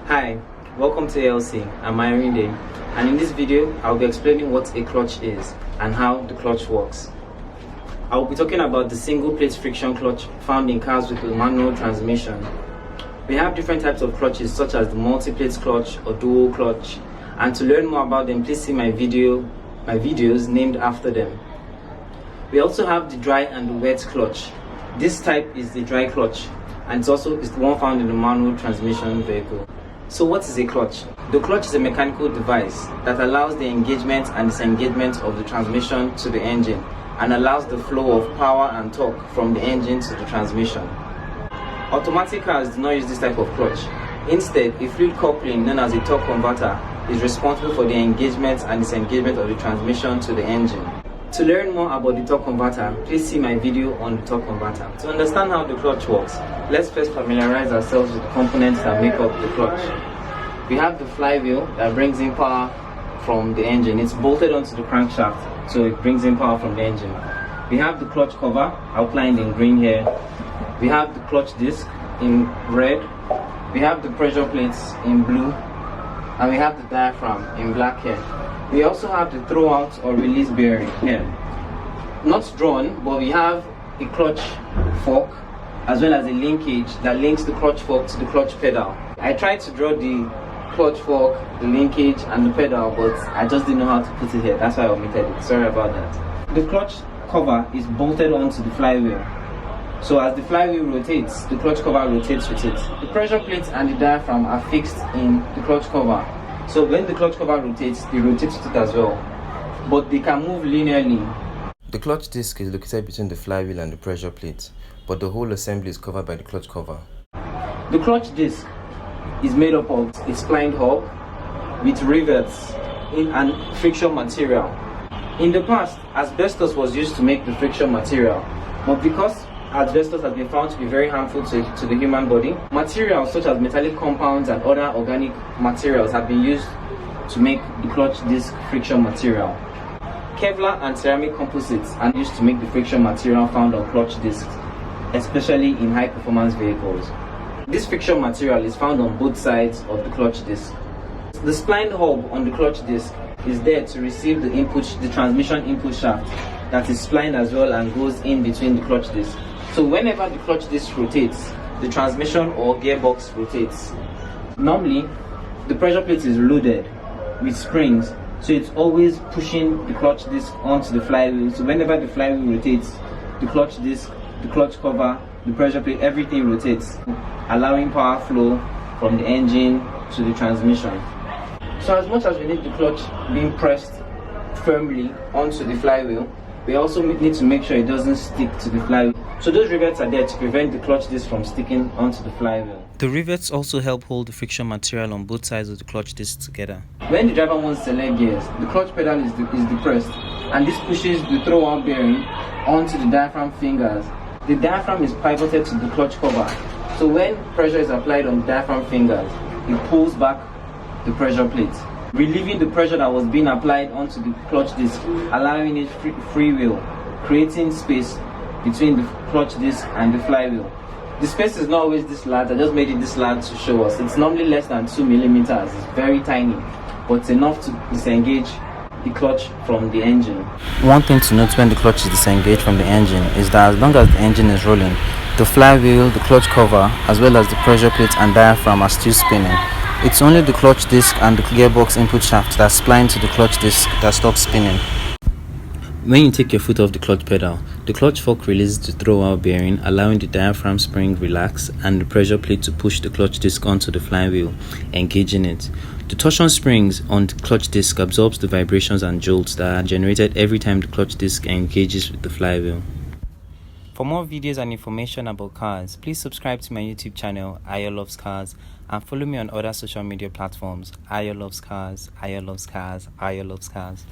Hi, welcome to ALC. I'm Irene Day, and in this video I'll be explaining what a clutch is and how the clutch works. I'll be talking about the single plate friction clutch found in cars with a manual transmission. We have different types of clutches such as the multi-plate clutch or dual clutch, and to learn more about them, please see my videos named after them. We also have the dry and the wet clutch. This type is the dry clutch, and it's the one found in the manual transmission vehicle. So what is a clutch? The clutch is a mechanical device that allows the engagement and disengagement of the transmission to the engine and allows the flow of power and torque from the engine to the transmission. Automatic cars do not use this type of clutch. Instead, a fluid coupling known as a torque converter is responsible for the engagement and disengagement of the transmission to the engine. To learn more about the torque converter, please see my video on the torque converter. To understand how the clutch works, let's first familiarize ourselves with the components that make up the clutch. We have the flywheel that brings in power from the engine. It's bolted onto the crankshaft, so it brings in power from the engine. We have the clutch cover, outlined in green here. We have the clutch disc in red. We have the pressure plates in blue. And we have the diaphragm in black here. We also have the throwout or release bearing here. Not drawn, but we have a clutch fork as well as a linkage that links the clutch fork to the clutch pedal. I tried to draw the clutch fork, the linkage and the pedal, but I just didn't know how to put it here. That's why I omitted it. Sorry about that. The clutch cover is bolted onto the flywheel. So as the flywheel rotates, the clutch cover rotates with it. The pressure plate and the diaphragm are fixed in the clutch cover. So when the clutch cover rotates, it rotates with it as well. But they can move linearly. The clutch disc is located between the flywheel and the pressure plate, but the whole assembly is covered by the clutch cover. The clutch disc is made up of a splined hub with rivets and friction material. In the past, asbestos was used to make the friction material, but because asbestos has been found to be very harmful to the human body, materials such as metallic compounds and other organic materials have been used to make the clutch disc friction material. Kevlar and ceramic composites are used to make the friction material found on clutch discs, especially in high performance vehicles. This friction material is found on both sides of the clutch disc. The splined hub on the clutch disc is there to receive the transmission input shaft that is splined as well and goes in between the clutch disc. So whenever the clutch disc rotates, the transmission or gearbox rotates. Normally, the pressure plate is loaded with springs, so it's always pushing the clutch disc onto the flywheel. So whenever the flywheel rotates, the clutch disc, the clutch cover, the pressure plate, everything rotates, allowing power flow from the engine to the transmission. So as much as we need the clutch being pressed firmly onto the flywheel, we also need to make sure it doesn't stick to the flywheel. So those rivets are there to prevent the clutch disc from sticking onto the flywheel. The rivets also help hold the friction material on both sides of the clutch disc together. When the driver wants to select gears, the clutch pedal is depressed, and this pushes the throwout bearing onto the diaphragm fingers. The diaphragm is pivoted to the clutch cover, so when pressure is applied on the diaphragm fingers, it pulls back the pressure plate, relieving the pressure that was being applied onto the clutch disc, allowing it free wheel, creating space between the clutch disc and the flywheel. The space is not always this large. I just made it this large to show us. It's normally less than 2 millimeters. It's very tiny, but it's enough to disengage the clutch from the engine. One thing to note when the clutch is disengaged from the engine is that as long as the engine is rolling, the flywheel, the clutch cover, as well as the pressure plate and diaphragm are still spinning. It's only the clutch disc and the gearbox input shaft that's splined to the clutch disc that stops spinning. When you take your foot off the clutch pedal, the clutch fork releases the throwout bearing, allowing the diaphragm spring relax and the pressure plate to push the clutch disc onto the flywheel, engaging it. The torsion springs on the clutch disc absorbs the vibrations and jolts that are generated every time the clutch disc engages with the flywheel. For more videos and information about cars, please subscribe to my YouTube channel, Ayo Loves Cars, and follow me on other social media platforms, Ayo Loves Cars, Ayo Loves Cars, Ayo Loves Cars.